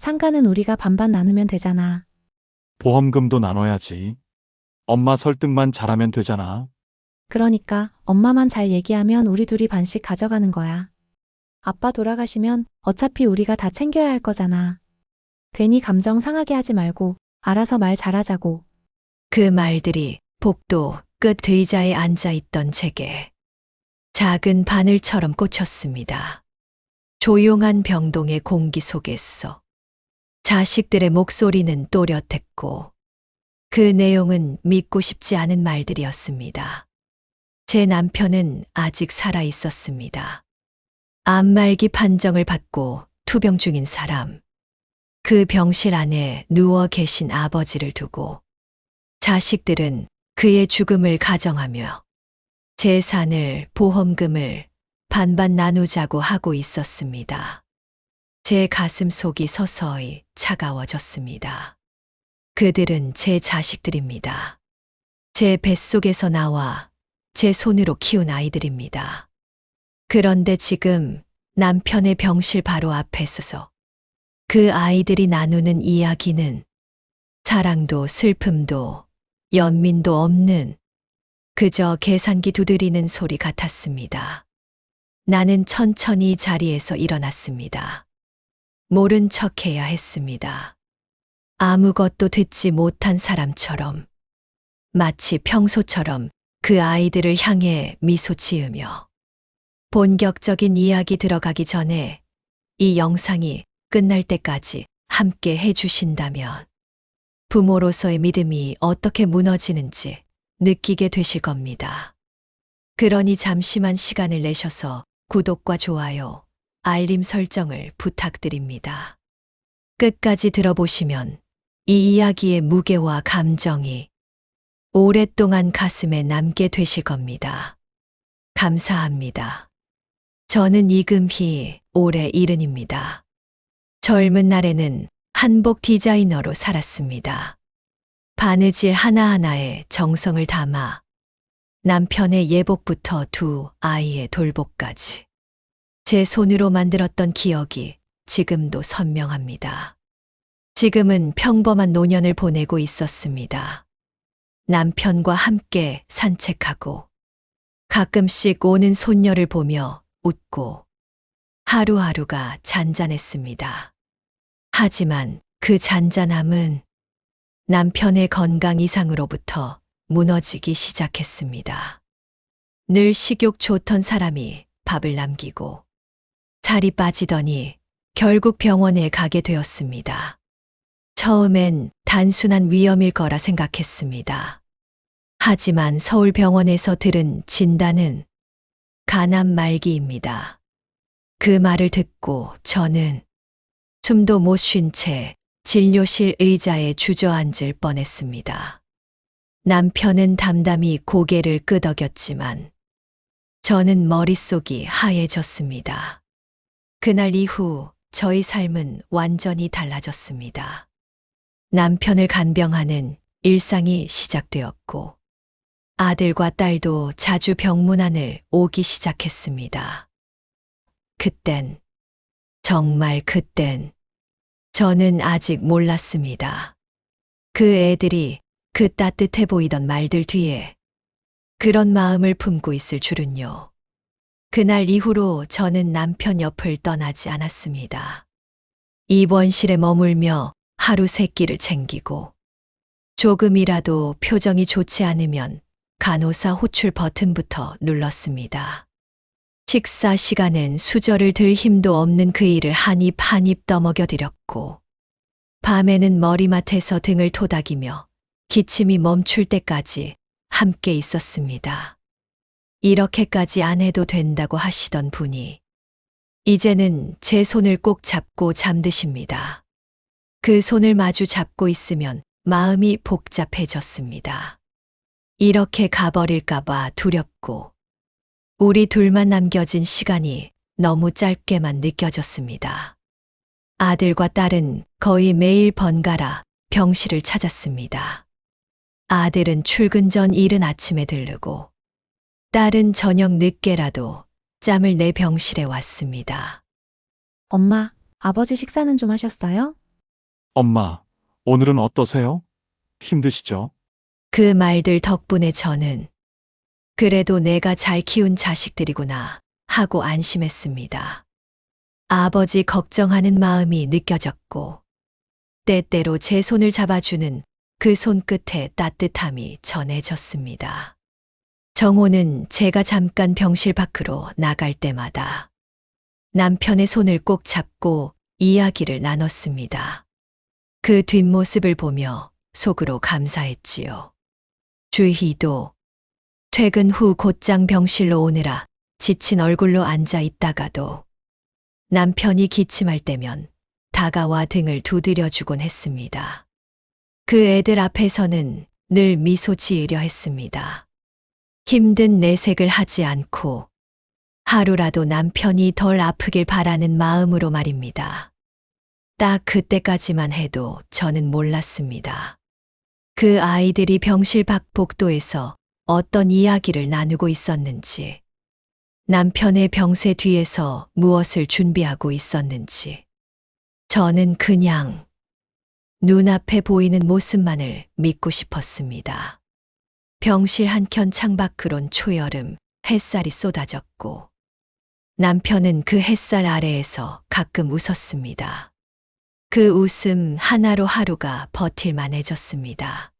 상가는 우리가 반반 나누면 되잖아. 보험금도 나눠야지. 엄마 설득만 잘하면 되잖아. 그러니까 엄마만 잘 얘기하면 우리 둘이 반씩 가져가는 거야. 아빠 돌아가시면 어차피 우리가 다 챙겨야 할 거잖아. 괜히 감정 상하게 하지 말고 알아서 말 잘하자고. 그 말들이 복도 끝 의자에 앉아 있던 제게 작은 바늘처럼 꽂혔습니다. 조용한 병동의 공기 속에서 자식들의 목소리는 또렷했고 그 내용은 믿고 싶지 않은 말들이었습니다. 제 남편은 아직 살아 있었습니다. 암말기 판정을 받고 투병 중인 사람. 그 병실 안에 누워 계신 아버지를 두고 자식들은 그의 죽음을 가정하며 재산을, 보험금을 반반 나누자고 하고 있었습니다. 제 가슴 속이 서서히 차가워졌습니다. 그들은 제 자식들입니다. 제 뱃속에서 나와 제 손으로 키운 아이들입니다. 그런데 지금 남편의 병실 바로 앞에 서서 그 아이들이 나누는 이야기는 사랑도 슬픔도 연민도 없는 그저 계산기 두드리는 소리 같았습니다. 나는 천천히 자리에서 일어났습니다. 모른 척해야 했습니다. 아무것도 듣지 못한 사람처럼 마치 평소처럼 그 아이들을 향해 미소 지으며 본격적인 이야기 들어가기 전에 이 영상이 끝날 때까지 함께 해주신다면 부모로서의 믿음이 어떻게 무너지는지 느끼게 되실 겁니다. 그러니 잠시만 시간을 내셔서 구독과 좋아요, 알림 설정을 부탁드립니다. 끝까지 들어보시면 이 이야기의 무게와 감정이 오랫동안 가슴에 남게 되실 겁니다. 감사합니다. 저는 이금희, 올해 70입니다. 젊은 날에는 한복 디자이너로 살았습니다. 바느질 하나하나에 정성을 담아 남편의 예복부터 두 아이의 돌복까지 제 손으로 만들었던 기억이 지금도 선명합니다. 지금은 평범한 노년을 보내고 있었습니다. 남편과 함께 산책하고 가끔씩 오는 손녀를 보며 웃고 하루하루가 잔잔했습니다. 하지만 그 잔잔함은 남편의 건강 이상으로부터 무너지기 시작했습니다. 늘 식욕 좋던 사람이 밥을 남기고 살이 빠지더니 결국 병원에 가게 되었습니다. 처음엔 단순한 위염일 거라 생각했습니다. 하지만 서울병원에서 들은 진단은 간암 말기입니다. 그 말을 듣고 저는 숨도 못 쉰 채 진료실 의자에 주저앉을 뻔했습니다. 남편은 담담히 고개를 끄덕였지만 저는 머릿속이 하얘졌습니다. 그날 이후 저희 삶은 완전히 달라졌습니다. 남편을 간병하는 일상이 시작되었고 아들과 딸도 자주 병문안을 오기 시작했습니다. 정말 그땐 저는 아직 몰랐습니다. 그 애들이 그 따뜻해 보이던 말들 뒤에 그런 마음을 품고 있을 줄은요. 그날 이후로 저는 남편 옆을 떠나지 않았습니다. 입원실에 머물며 하루 세 끼를 챙기고 조금이라도 표정이 좋지 않으면 간호사 호출 버튼부터 눌렀습니다. 식사 시간엔 수저를 들 힘도 없는 그 일을 한 입 한 입 떠먹여 드렸고 밤에는 머리맡에서 등을 토닥이며 기침이 멈출 때까지 함께 있었습니다. 이렇게까지 안 해도 된다고 하시던 분이 이제는 제 손을 꼭 잡고 잠드십니다. 그 손을 마주 잡고 있으면 마음이 복잡해졌습니다. 이렇게 가버릴까봐 두렵고 우리 둘만 남겨진 시간이 너무 짧게만 느껴졌습니다. 아들과 딸은 거의 매일 번갈아 병실을 찾았습니다. 아들은 출근 전 이른 아침에 들르고 딸은 저녁 늦게라도 짬을 내 병실에 왔습니다. 엄마, 아버지 식사는 좀 하셨어요? 엄마, 오늘은 어떠세요? 힘드시죠? 그 말들 덕분에 저는 그래도 내가 잘 키운 자식들이구나 하고 안심했습니다. 아버지 걱정하는 마음이 느껴졌고, 때때로 제 손을 잡아주는 그 손끝의 따뜻함이 전해졌습니다. 정호는 제가 잠깐 병실 밖으로 나갈 때마다 남편의 손을 꼭 잡고 이야기를 나눴습니다. 그 뒷모습을 보며 속으로 감사했지요. 주희도 퇴근 후 곧장 병실로 오느라 지친 얼굴로 앉아 있다가도 남편이 기침할 때면 다가와 등을 두드려주곤 했습니다. 그 애들 앞에서는 늘 미소 지으려 했습니다. 힘든 내색을 하지 않고 하루라도 남편이 덜 아프길 바라는 마음으로 말입니다. 딱 그때까지만 해도 저는 몰랐습니다. 그 아이들이 병실 밖 복도에서 어떤 이야기를 나누고 있었는지, 남편의 병세 뒤에서 무엇을 준비하고 있었는지, 저는 그냥 눈앞에 보이는 모습만을 믿고 싶었습니다. 병실 한켠 창밖으론 초여름 햇살이 쏟아졌고, 남편은 그 햇살 아래에서 가끔 웃었습니다. 그 웃음 하나로 하루가 버틸만해졌습니다.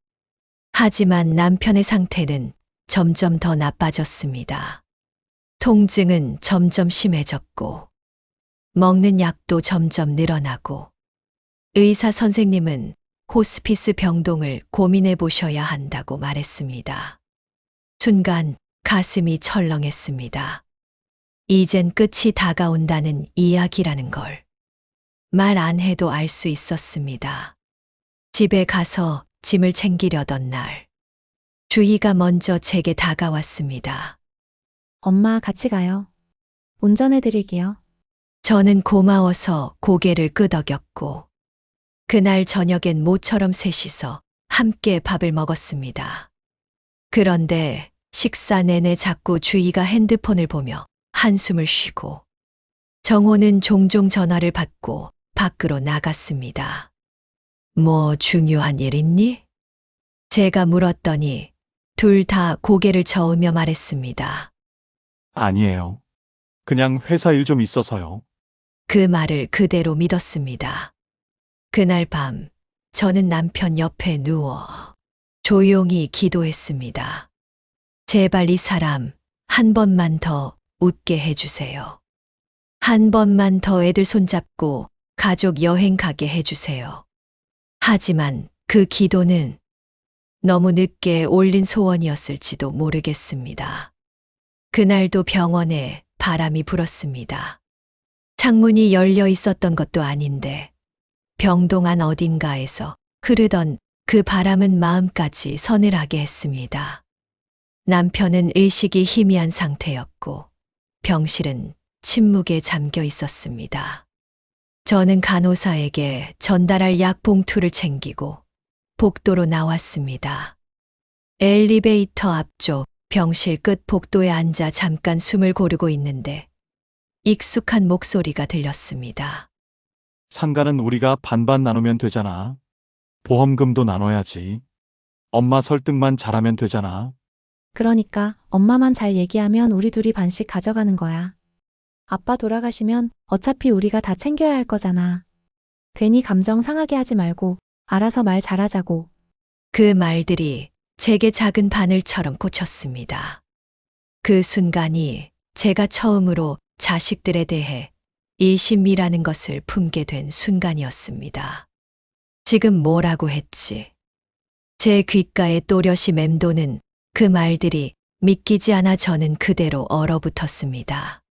하지만 남편의 상태는 점점 더 나빠졌습니다. 통증은 점점 심해졌고, 먹는 약도 점점 늘어나고, 의사 선생님은 호스피스 병동을 고민해 보셔야 한다고 말했습니다. 순간 가슴이 철렁했습니다. 이젠 끝이 다가온다는 이야기라는 걸 말 안 해도 알 수 있었습니다. 집에 가서 짐을 챙기려던 날, 주희가 먼저 제게 다가왔습니다. 엄마 같이 가요. 운전해 드릴게요. 저는 고마워서 고개를 끄덕였고, 그날 저녁엔 모처럼 셋이서 함께 밥을 먹었습니다. 그런데 식사 내내 자꾸 주희가 핸드폰을 보며 한숨을 쉬고, 정호는 종종 전화를 받고 밖으로 나갔습니다. 뭐 중요한 일 있니? 제가 물었더니 둘 다 고개를 저으며 말했습니다. 아니에요. 그냥 회사 일 좀 있어서요. 그 말을 그대로 믿었습니다. 그날 밤, 저는 남편 옆에 누워 조용히 기도했습니다. 제발 이 사람 한 번만 더 웃게 해주세요. 한 번만 더 애들 손잡고 가족 여행 가게 해주세요. 하지만 그 기도는 너무 늦게 올린 소원이었을지도 모르겠습니다. 그날도 병원에 바람이 불었습니다. 창문이 열려 있었던 것도 아닌데 병동 안 어딘가에서 흐르던 그 바람은 마음까지 서늘하게 했습니다. 남편은 의식이 희미한 상태였고 병실은 침묵에 잠겨 있었습니다. 저는 간호사에게 전달할 약 봉투를 챙기고 복도로 나왔습니다. 엘리베이터 앞쪽 병실 끝 복도에 앉아 잠깐 숨을 고르고 있는데 익숙한 목소리가 들렸습니다. 상가는 우리가 반반 나누면 되잖아. 보험금도 나눠야지. 엄마 설득만 잘하면 되잖아. 그러니까 엄마만 잘 얘기하면 우리 둘이 반씩 가져가는 거야. 아빠 돌아가시면 어차피 우리가 다 챙겨야 할 거잖아. 괜히 감정 상하게 하지 말고 알아서 말 잘하자고. 그 말들이 제게 작은 바늘처럼 꽂혔습니다. 그 순간이 제가 처음으로 자식들에 대해 이심이라는 것을 품게 된 순간이었습니다. 지금 뭐라고 했지? 제 귓가에 또렷이 맴도는 그 말들이 믿기지 않아 저는 그대로 얼어붙었습니다.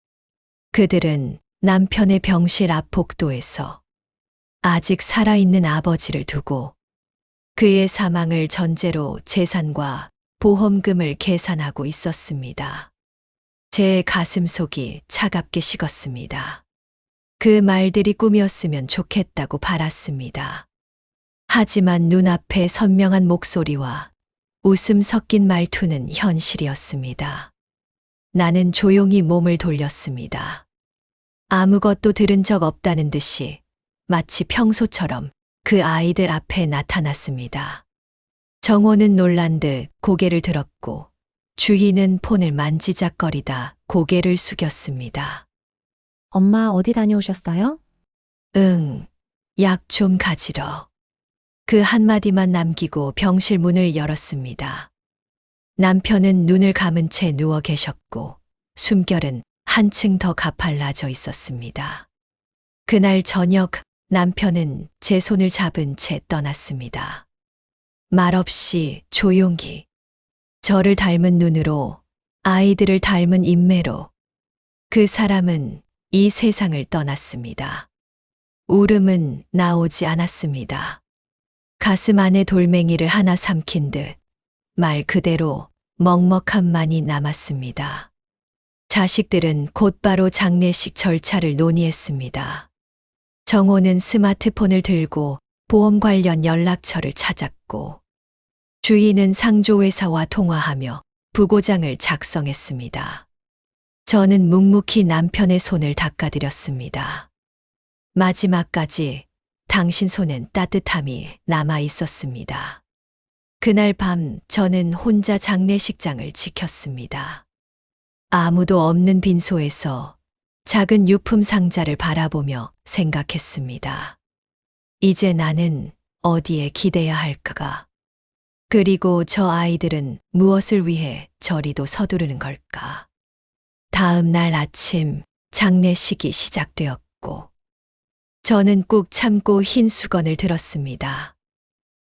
그들은 남편의 병실 앞 복도에서 아직 살아있는 아버지를 두고 그의 사망을 전제로 재산과 보험금을 계산하고 있었습니다. 제 가슴속이 차갑게 식었습니다. 그 말들이 꿈이었으면 좋겠다고 바랐습니다. 하지만 눈앞에 선명한 목소리와 웃음 섞인 말투는 현실이었습니다. 나는 조용히 몸을 돌렸습니다. 아무것도 들은 적 없다는 듯이 마치 평소처럼 그 그 아이들 앞에 나타났습니다. 정호는 놀란 듯 고개를 들었고 주희는 폰을 만지작거리다 고개를 숙였습니다. 엄마 어디 다녀오셨어요? 응, 약 좀 가지러. 그 한마디만 남기고 병실 문을 열었습니다. 남편은 눈을 감은 채 누워 계셨고 숨결은 한층 더 가팔라져 있었습니다. 그날 저녁 남편은 제 손을 잡은 채 떠났습니다. 말없이 조용히 저를 닮은 눈으로 아이들을 닮은 인매로 그 사람은 이 세상을 떠났습니다. 울음은 나오지 않았습니다. 가슴 안에 돌멩이를 하나 삼킨 듯 말 그대로 먹먹함만이 남았습니다. 자식들은 곧바로 장례식 절차를 논의했습니다. 정호는 스마트폰을 들고 보험 관련 연락처를 찾았고 주희는 상조회사와 통화하며 부고장을 작성했습니다. 저는 묵묵히 남편의 손을 닦아드렸습니다. 마지막까지 당신 손엔 따뜻함이 남아 있었습니다. 그날 밤 저는 혼자 장례식장을 지켰습니다. 아무도 없는 빈소에서 작은 유품 상자를 바라보며 생각했습니다. 이제 나는 어디에 기대야 할까? 그리고 저 아이들은 무엇을 위해 저리도 서두르는 걸까? 다음 날 아침 장례식이 시작되었고 저는 꾹 참고 흰 수건을 들었습니다.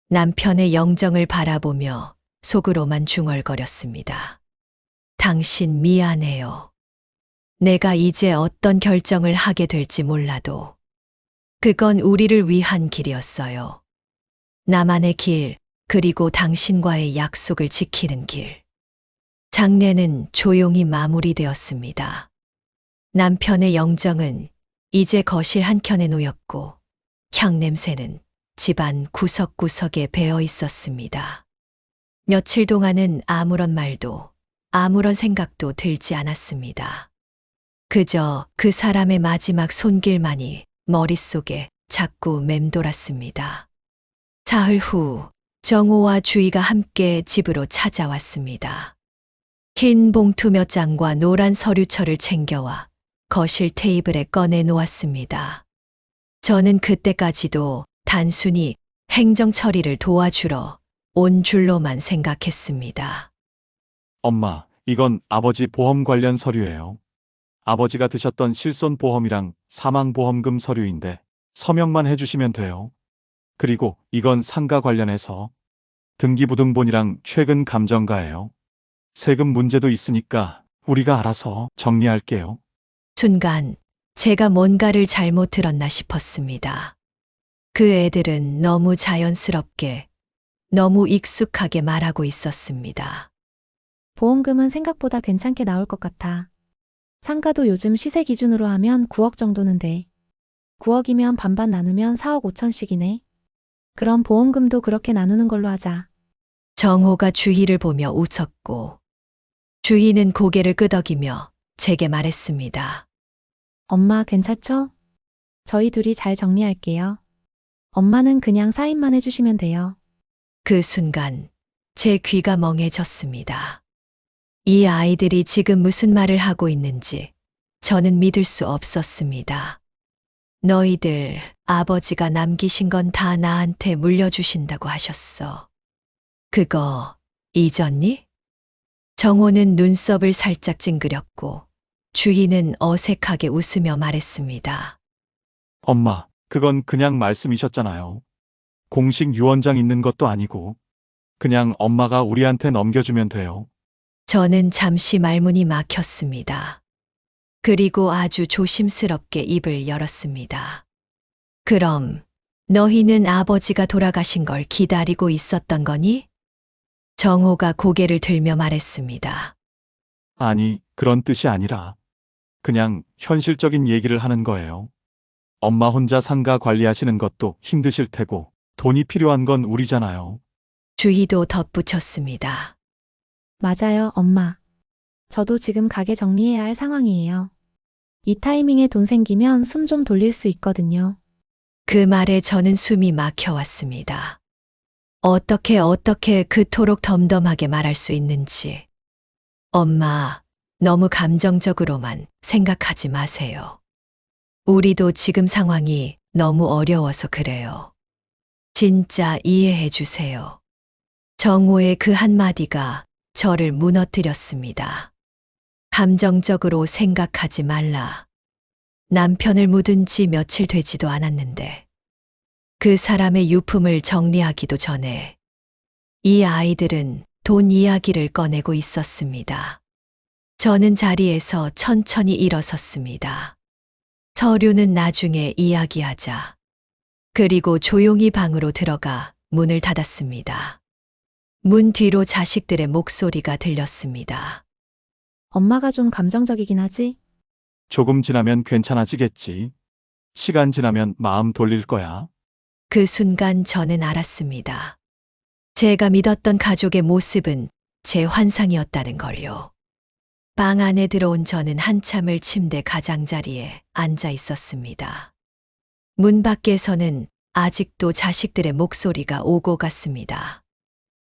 남편의 영정을 바라보며 속으로만 중얼거렸습니다. 당신 미안해요. 내가 이제 어떤 결정을 하게 될지 몰라도 그건 우리를 위한 길이었어요. 나만의 길, 그리고 당신과의 약속을 지키는 길. 장례는 조용히 마무리되었습니다. 남편의 영정은 이제 거실 한켠에 놓였고 향 냄새는 집안 구석구석에 배어 있었습니다. 며칠 동안은 아무런 말도 아무런 생각도 들지 않았습니다. 그저 그 사람의 마지막 손길만이 머릿속에 자꾸 맴돌았습니다. 사흘 후 정호와 주희가 함께 집으로 찾아왔습니다. 흰 봉투 몇 장과 노란 서류철을 챙겨와 거실 테이블에 꺼내 놓았습니다. 저는 그때까지도 단순히 행정 처리를 도와주러 온 줄로만 생각했습니다. 엄마, 이건 아버지 보험 관련 서류예요. 아버지가 드셨던 실손보험이랑 사망보험금 서류인데 서명만 해주시면 돼요. 그리고 이건 상가 관련해서 등기부등본이랑 최근 감정가예요. 세금 문제도 있으니까 우리가 알아서 정리할게요. 순간 제가 뭔가를 잘못 들었나 싶었습니다. 그 애들은 너무 자연스럽게, 너무 익숙하게 말하고 있었습니다. 보험금은 생각보다 괜찮게 나올 것 같아. 상가도 요즘 시세 기준으로 하면 9억 정도는 돼. 9억이면 반반 나누면 4억 5천씩이네. 그럼 보험금도 그렇게 나누는 걸로 하자. 정호가 주희를 보며 웃었고 주희는 고개를 끄덕이며 제게 말했습니다. 엄마 괜찮죠? 저희 둘이 잘 정리할게요. 엄마는 그냥 사인만 해주시면 돼요. 그 순간 제 귀가 멍해졌습니다. 이 아이들이 지금 무슨 말을 하고 있는지 저는 믿을 수 없었습니다. 너희들 아버지가 남기신 건 다 나한테 물려주신다고 하셨어. 그거 잊었니? 정호는 눈썹을 살짝 찡그렸고 주희는 어색하게 웃으며 말했습니다. 엄마, 그건 그냥 말씀이셨잖아요. 공식 유언장 있는 것도 아니고 그냥 엄마가 우리한테 넘겨주면 돼요. 저는 잠시 말문이 막혔습니다. 그리고 아주 조심스럽게 입을 열었습니다. 그럼 너희는 아버지가 돌아가신 걸 기다리고 있었던 거니? 정호가 고개를 들며 말했습니다. 아니, 그런 뜻이 아니라 그냥 현실적인 얘기를 하는 거예요. 엄마 혼자 상가 관리하시는 것도 힘드실 테고 돈이 필요한 건 우리잖아요. 주희도 덧붙였습니다. 맞아요, 엄마. 저도 지금 가게 정리해야 할 상황이에요. 이 타이밍에 돈 생기면 숨 좀 돌릴 수 있거든요. 그 말에 저는 숨이 막혀왔습니다. 어떻게 그토록 덤덤하게 말할 수 있는지. 엄마, 너무 감정적으로만 생각하지 마세요. 우리도 지금 상황이 너무 어려워서 그래요. 진짜 이해해 주세요. 정호의 그 한마디가 저를 무너뜨렸습니다. 감정적으로 생각하지 말라. 남편을 묻은 지 며칠 되지도 않았는데 그 사람의 유품을 정리하기도 전에 이 아이들은 돈 이야기를 꺼내고 있었습니다. 저는 자리에서 천천히 일어섰습니다. 서류는 나중에 이야기하자. 그리고 조용히 방으로 들어가 문을 닫았습니다. 문 뒤로 자식들의 목소리가 들렸습니다. 엄마가 좀 감정적이긴 하지? 조금 지나면 괜찮아지겠지. 시간 지나면 마음 돌릴 거야. 그 순간 저는 알았습니다. 제가 믿었던 가족의 모습은 제 환상이었다는 걸요. 방 안에 들어온 저는 한참을 침대 가장자리에 앉아 있었습니다. 문 밖에서는 아직도 자식들의 목소리가 오고 갔습니다.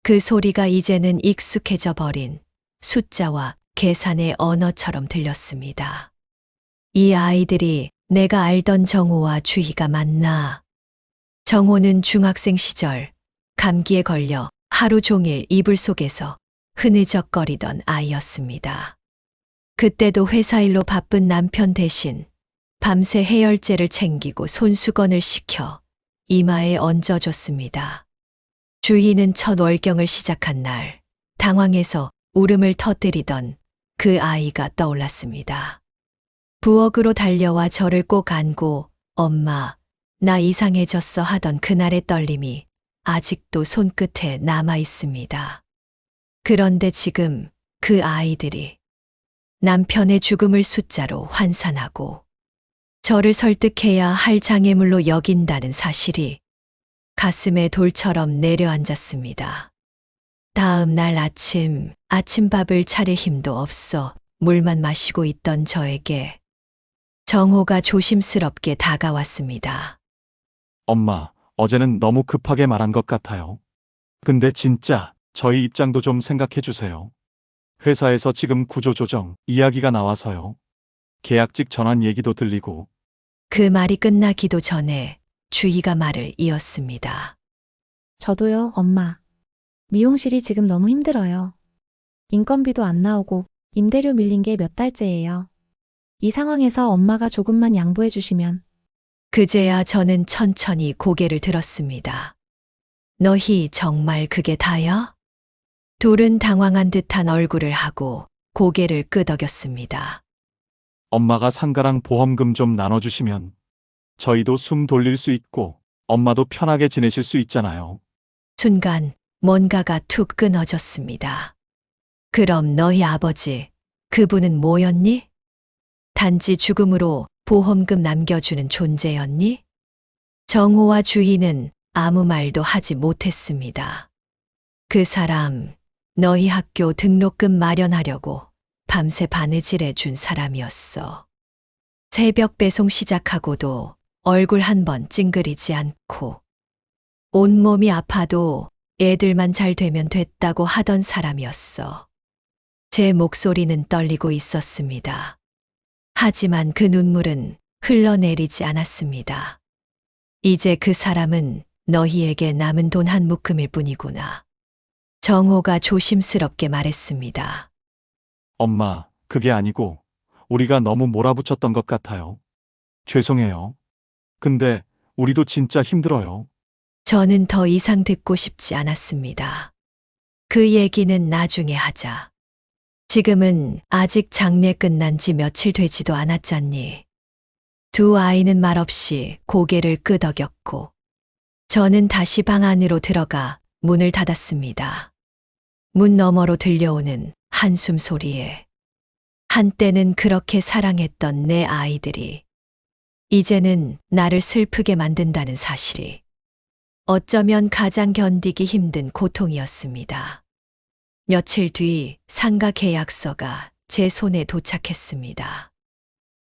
그 소리가 이제는 익숙해져 버린 숫자와 계산의 언어처럼 들렸습니다. 이 아이들이 내가 알던 정호와 주희가 맞나? 정호는 중학생 시절 감기에 걸려 하루 종일 이불 속에서 흐느적거리던 아이였습니다. 그때도 회사 일로 바쁜 남편 대신 밤새 해열제를 챙기고 손수건을 시켜 이마에 얹어줬습니다. 주희는 첫 월경을 시작한 날 당황해서 울음을 터뜨리던 그 아이가 떠올랐습니다. 부엌으로 달려와 저를 꼭 안고 엄마, 나 이상해졌어 하던 그날의 떨림이 아직도 손끝에 남아 있습니다. 그런데 지금 그 아이들이 남편의 죽음을 숫자로 환산하고 저를 설득해야 할 장애물로 여긴다는 사실이 가슴에 돌처럼 내려앉았습니다. 다음 날 아침밥을 차릴 힘도 없어 물만 마시고 있던 저에게 정호가 조심스럽게 다가왔습니다. 엄마, 어제는 너무 급하게 말한 것 같아요. 근데 진짜 저희 입장도 좀 생각해 주세요. 회사에서 지금 구조조정 이야기가 나와서요. 계약직 전환 얘기도 들리고. 그 말이 끝나기도 전에 주희가 말을 이었습니다. 저도요, 엄마. 미용실이 지금 너무 힘들어요. 인건비도 안 나오고 임대료 밀린 게 몇 달째예요. 이 상황에서 엄마가 조금만 양보해 주시면. 그제야 저는 천천히 고개를 들었습니다. 너희 정말 그게 다야? 둘은 당황한 듯한 얼굴을 하고 고개를 끄덕였습니다. 엄마가 상가랑 보험금 좀 나눠주시면 저희도 숨 돌릴 수 있고 엄마도 편하게 지내실 수 있잖아요. 순간 뭔가가 툭 끊어졌습니다. 그럼 너희 아버지, 그분은 뭐였니? 단지 죽음으로 보험금 남겨주는 존재였니? 정호와 주희는 아무 말도 하지 못했습니다. 그 사람, 너희 학교 등록금 마련하려고 밤새 바느질해 준 사람이었어. 새벽 배송 시작하고도 얼굴 한 번 찡그리지 않고 온몸이 아파도 애들만 잘 되면 됐다고 하던 사람이었어. 제 목소리는 떨리고 있었습니다. 하지만 그 눈물은 흘러내리지 않았습니다. 이제 그 사람은 너희에게 남은 돈 한 묶음일 뿐이구나. 정호가 조심스럽게 말했습니다. 엄마, 그게 아니고 우리가 너무 몰아붙였던 것 같아요. 죄송해요. 근데 우리도 진짜 힘들어요. 저는 더 이상 듣고 싶지 않았습니다. 그 얘기는 나중에 하자. 지금은 아직 장례 끝난 지 며칠 되지도 않았잖니. 두 아이는 말없이 고개를 끄덕였고 저는 다시 방 안으로 들어가 문을 닫았습니다. 문 너머로 들려오는 한숨 소리에 한때는 그렇게 사랑했던 내 아이들이 이제는 나를 슬프게 만든다는 사실이 어쩌면 가장 견디기 힘든 고통이었습니다. 며칠 뒤 상가 계약서가 제 손에 도착했습니다.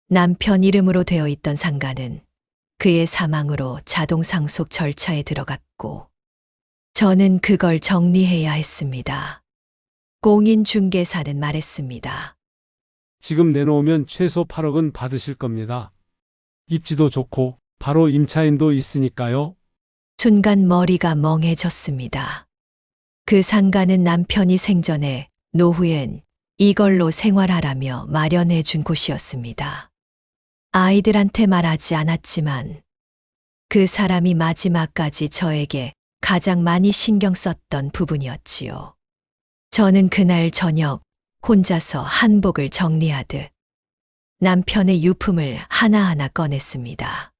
남편 이름으로 되어 있던 상가는 그의 사망으로 자동 상속 절차에 들어갔고, 저는 그걸 정리해야 했습니다. 공인중개사는 말했습니다. 지금 내놓으면 최소 8억은 받으실 겁니다. 입지도 좋고 바로 임차인도 있으니까요. 순간 머리가 멍해졌습니다. 그 상가는 남편이 생전에 노후엔 이걸로 생활하라며 마련해 준 곳이었습니다. 아이들한테 말하지 않았지만 그 사람이 마지막까지 저에게 가장 많이 신경 썼던 부분이었지요. 저는 그날 저녁 혼자서 한복을 정리하듯 남편의 유품을 하나하나 꺼냈습니다.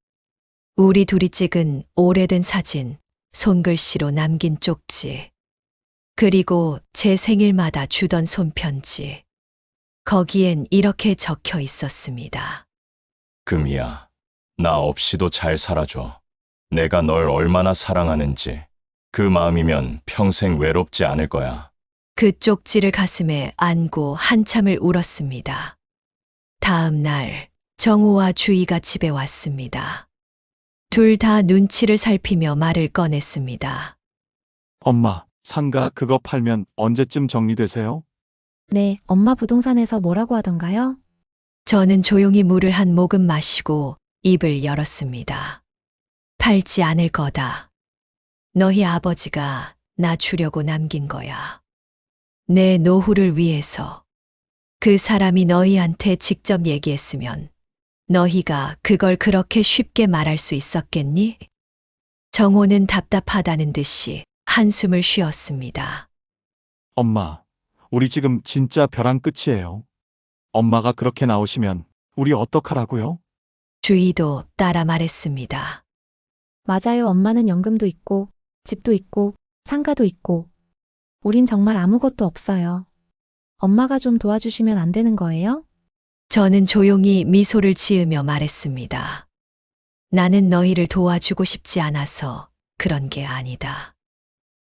우리 둘이 찍은 오래된 사진, 손글씨로 남긴 쪽지, 그리고 제 생일마다 주던 손편지. 거기엔 이렇게 적혀 있었습니다. 금이야, 나 없이도 잘 살아줘. 내가 널 얼마나 사랑하는지. 그 마음이면 평생 외롭지 않을 거야. 그 쪽지를 가슴에 안고 한참을 울었습니다. 다음 날 정우와 주희가 집에 왔습니다. 둘 다 눈치를 살피며 말을 꺼냈습니다. 엄마, 상가 그거 팔면 언제쯤 정리되세요? 네, 엄마 부동산에서 뭐라고 하던가요? 저는 조용히 물을 한 모금 마시고 입을 열었습니다. 팔지 않을 거다. 너희 아버지가 나 주려고 남긴 거야. 내 노후를 위해서. 그 사람이 너희한테 직접 얘기했으면 너희가 그걸 그렇게 쉽게 말할 수 있었겠니? 정호는 답답하다는 듯이 한숨을 쉬었습니다. 엄마, 우리 지금 진짜 벼랑 끝이에요. 엄마가 그렇게 나오시면 우리 어떡하라고요? 주희도 따라 말했습니다. 맞아요. 엄마는 연금도 있고, 집도 있고, 상가도 있고. 우린 정말 아무것도 없어요. 엄마가 좀 도와주시면 안 되는 거예요? 저는 조용히 미소를 지으며 말했습니다. 나는 너희를 도와주고 싶지 않아서 그런 게 아니다.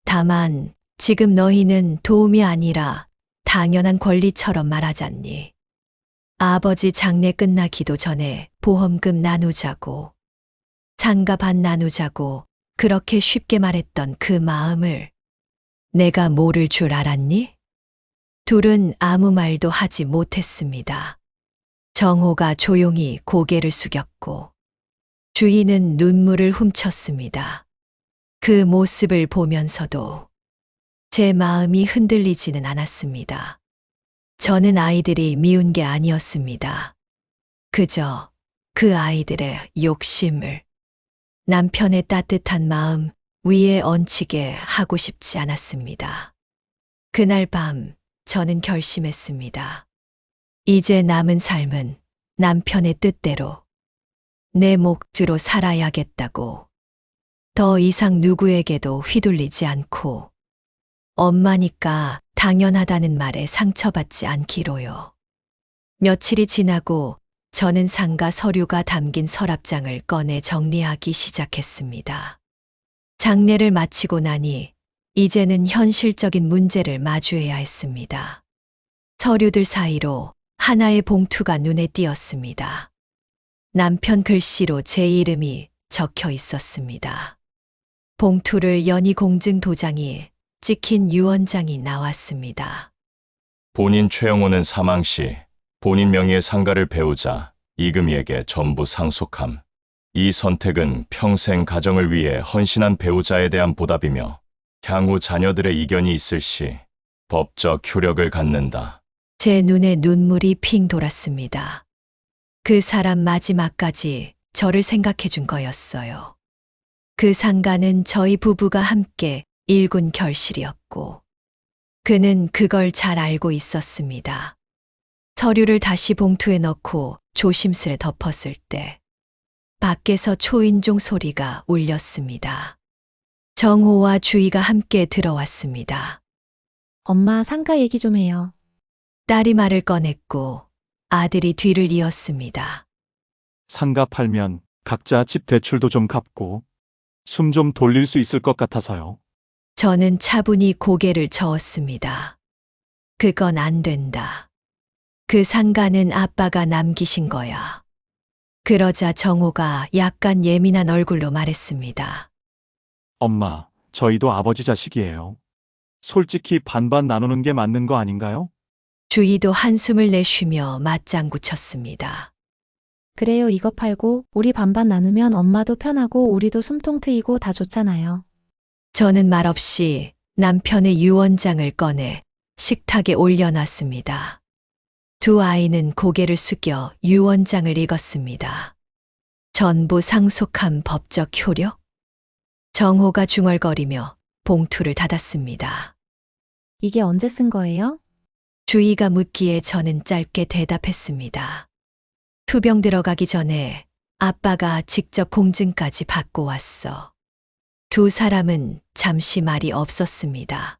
다만 지금 너희는 도움이 아니라 당연한 권리처럼 말하잖니. 아버지 장례 끝나기도 전에 보험금 나누자고, 상가 반 나누자고 그렇게 쉽게 말했던 그 마음을 내가 모를 줄 알았니? 둘은 아무 말도 하지 못했습니다. 정호가 조용히 고개를 숙였고 주희는 눈물을 훔쳤습니다. 그 모습을 보면서도 제 마음이 흔들리지는 않았습니다. 저는 아이들이 미운 게 아니었습니다. 그저 그 아이들의 욕심을 남편의 따뜻한 마음 위에 얹히게 하고 싶지 않았습니다. 그날 밤 저는 결심했습니다. 이제 남은 삶은 남편의 뜻대로 내 몫으로 살아야겠다고. 더 이상 누구에게도 휘둘리지 않고 엄마니까 당연하다는 말에 상처받지 않기로요. 며칠이 지나고 저는 상가 서류가 담긴 서랍장을 꺼내 정리하기 시작했습니다. 장례를 마치고 나니 이제는 현실적인 문제를 마주해야 했습니다. 서류들 사이로 하나의 봉투가 눈에 띄었습니다. 남편 글씨로 제 이름이 적혀 있었습니다. 봉투를 여니 공증 도장이 찍힌 유언장이 나왔습니다. 본인 최영호는 사망 시 본인 명의의 상가를 배우자 이금희에게 전부 상속함. 이 선택은 평생 가정을 위해 헌신한 배우자에 대한 보답이며 향후 자녀들의 이견이 있을 시 법적 효력을 갖는다. 제 눈에 눈물이 핑 돌았습니다. 그 사람 마지막까지 저를 생각해 준 거였어요. 그 상가는 저희 부부가 함께 일군 결실이었고 그는 그걸 잘 알고 있었습니다. 서류를 다시 봉투에 넣고 조심스레 덮었을 때 밖에서 초인종 소리가 울렸습니다. 정호와 주희가 함께 들어왔습니다. 엄마 상가 얘기 좀 해요. 딸이 말을 꺼냈고 아들이 뒤를 이었습니다. 상가 팔면 각자 집 대출도 좀 갚고 숨 좀 돌릴 수 있을 것 같아서요. 저는 차분히 고개를 저었습니다. 그건 안 된다. 그 상가는 아빠가 남기신 거야. 그러자 정호가 약간 예민한 얼굴로 말했습니다. 엄마, 저희도 아버지 자식이에요. 솔직히 반반 나누는 게 맞는 거 아닌가요? 주희도 한숨을 내쉬며 맞장구 쳤습니다. 그래요, 이거 팔고 우리 반반 나누면 엄마도 편하고 우리도 숨통 트이고 다 좋잖아요. 저는 말없이 남편의 유언장을 꺼내 식탁에 올려놨습니다. 두 아이는 고개를 숙여 유언장을 읽었습니다. 전부 상속한 법적 효력? 정호가 중얼거리며 봉투를 닫았습니다. 이게 언제 쓴 거예요? 주희가 묻기에 저는 짧게 대답했습니다. 투병 들어가기 전에 아빠가 직접 공증까지 받고 왔어. 두 사람은 잠시 말이 없었습니다.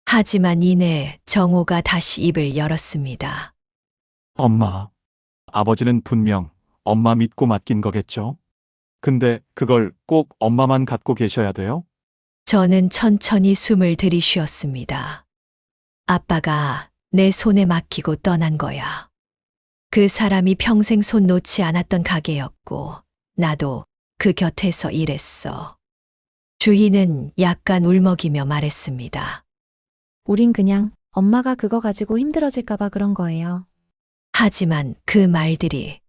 하지만 이내 정호가 다시 입을 열었습니다. 엄마, 아버지는 분명 엄마 믿고 맡긴 거겠죠? 근데 그걸 꼭 엄마만 갖고 계셔야 돼요? 저는 천천히 숨을 들이쉬었습니다. 아빠가 내 손에 맡기고 떠난 거야. 그 사람이 평생 손 놓지 않았던 가게였고, 나도 그 곁에서 일했어. 주희는 약간 울먹이며 말했습니다. 우린 그냥 엄마가 그거 가지고 힘들어질까봐 그런 거예요. 하지만 그 말들이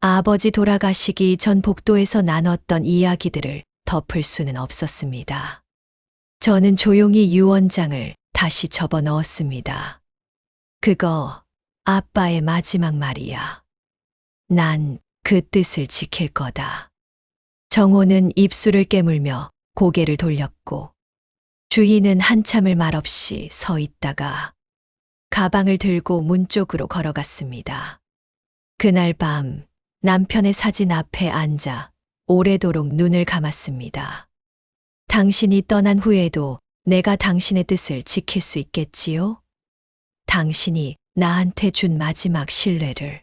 아버지 돌아가시기 전 복도에서 나눴던 이야기들을 덮을 수는 없었습니다. 저는 조용히 유언장을 다시 접어 넣었습니다. 그거 아빠의 마지막 말이야. 난 그 뜻을 지킬 거다. 정호는 입술을 깨물며 고개를 돌렸고 주희는 한참을 말없이 서 있다가 가방을 들고 문 쪽으로 걸어갔습니다. 그날 밤 남편의 사진 앞에 앉아 오래도록 눈을 감았습니다. 당신이 떠난 후에도 내가 당신의 뜻을 지킬 수 있겠지요? 당신이 나한테 준 마지막 신뢰를.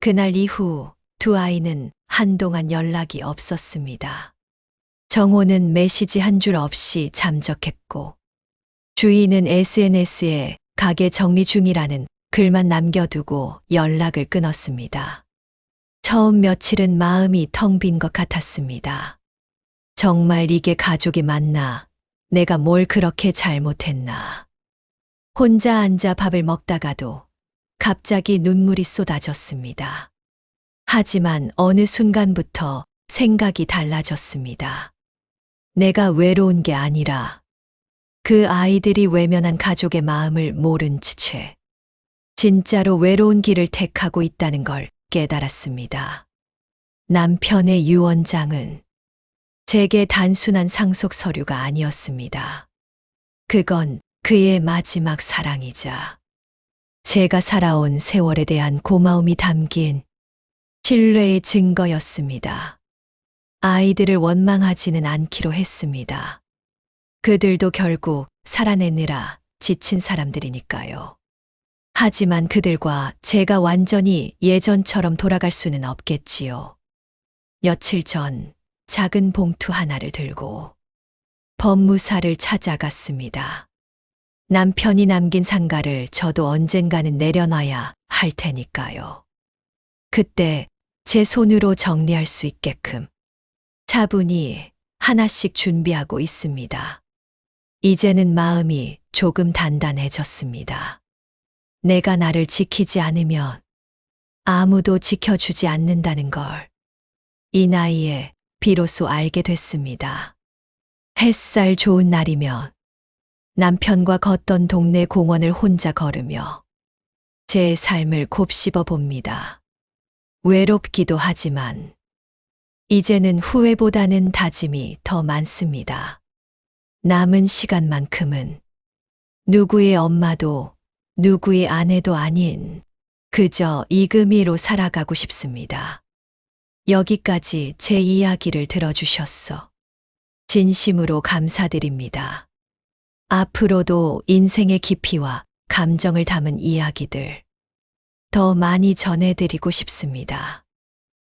그날 이후 두 아이는 한동안 연락이 없었습니다. 정호는 메시지 한 줄 없이 잠적했고, 주희는 SNS에 가게 정리 중이라는 글만 남겨두고 연락을 끊었습니다. 처음 며칠은 마음이 텅 빈 것 같았습니다. 정말 이게 가족이 맞나? 내가 뭘 그렇게 잘못했나? 혼자 앉아 밥을 먹다가도 갑자기 눈물이 쏟아졌습니다. 하지만 어느 순간부터 생각이 달라졌습니다. 내가 외로운 게 아니라 그 아이들이 외면한 가족의 마음을 모른 채 진짜로 외로운 길을 택하고 있다는 걸 깨달았습니다. 남편의 유언장은 제게 단순한 상속 서류가 아니었습니다. 그건 그의 마지막 사랑이자 제가 살아온 세월에 대한 고마움이 담긴 신뢰의 증거였습니다. 아이들을 원망하지는 않기로 했습니다. 그들도 결국 살아내느라 지친 사람들이니까요. 하지만 그들과 제가 완전히 예전처럼 돌아갈 수는 없겠지요. 며칠 전 작은 봉투 하나를 들고 법무사를 찾아갔습니다. 남편이 남긴 상가를 저도 언젠가는 내려놔야 할 테니까요. 그때 제 손으로 정리할 수 있게끔 차분히 하나씩 준비하고 있습니다. 이제는 마음이 조금 단단해졌습니다. 내가 나를 지키지 않으면 아무도 지켜주지 않는다는 걸 이 나이에 비로소 알게 됐습니다. 햇살 좋은 날이면 남편과 걷던 동네 공원을 혼자 걸으며 제 삶을 곱씹어 봅니다. 외롭기도 하지만 이제는 후회보다는 다짐이 더 많습니다. 남은 시간만큼은 누구의 엄마도 누구의 아내도 아닌 그저 이금희로 살아가고 싶습니다. 여기까지 제 이야기를 들어주셨어. 진심으로 감사드립니다. 앞으로도 인생의 깊이와 감정을 담은 이야기들 더 많이 전해드리고 싶습니다.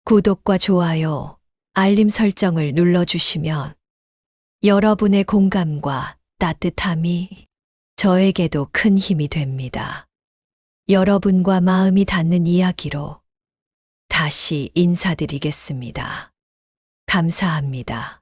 구독과 좋아요, 알림 설정을 눌러주시면 여러분의 공감과 따뜻함이 저에게도 큰 힘이 됩니다. 여러분과 마음이 닿는 이야기로 다시 인사드리겠습니다. 감사합니다.